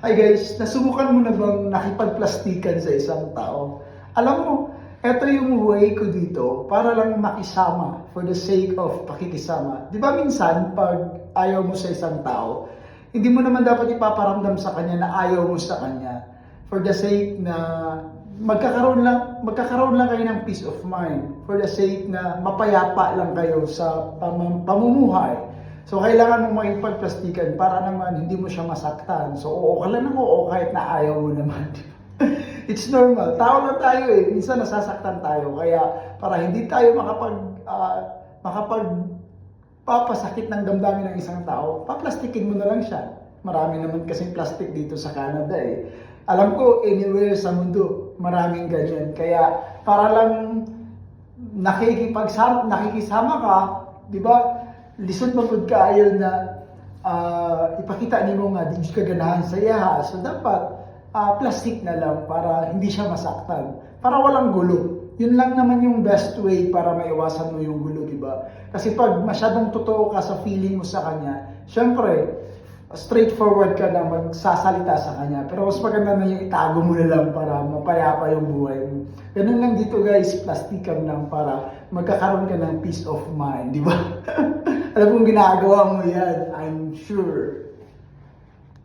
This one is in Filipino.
Hi guys, nasubukan mo na bang nakipagplastikan sa isang tao? Alam mo, eto yung way ko dito para lang makisama for the sake of pakikisama. Di ba minsan, pag ayaw mo sa isang tao, hindi mo naman dapat ipaparamdam sa kanya na ayaw mo sa kanya. For the sake na magkakaroon lang kayo ng peace of mind. For the sake na mapayapa lang kayo sa pamumuhay. So, kailangan mong makipagplastikan para naman hindi mo siya masaktan. So, oo ka lang ng oo kahit na ayaw mo naman. It's normal. Tao lang tayo eh. Minsan nasasaktan tayo. Kaya para hindi tayo makapagpapasakit ng damdamin ng isang tao, paplastikin mo na lang siya. Marami naman kasing plastic dito sa Canada eh. Alam ko, anywhere sa mundo, maraming ganyan. Kaya para lang nakikisama ka, di ba? Lisod magod ka ayaw na ipakita niyo nga di ka ganahan sa iya. So dapat plastic na lang para hindi siya masaktan. Para walang gulo. Yun lang naman yung best way para maiwasan mo yung gulo, di ba? Kasi pag masyadong totoo ka sa feeling mo sa kanya, syempre, straightforward ka na magsasalita sa kanya. Pero mas maganda na yung itago mo na lang para mapayapa yung buhay mo. Ganun lang dito guys, plastikan lang para magkakaroon ka ng peace of mind, di ba? Alam kong ginagawa mo yan, I'm sure.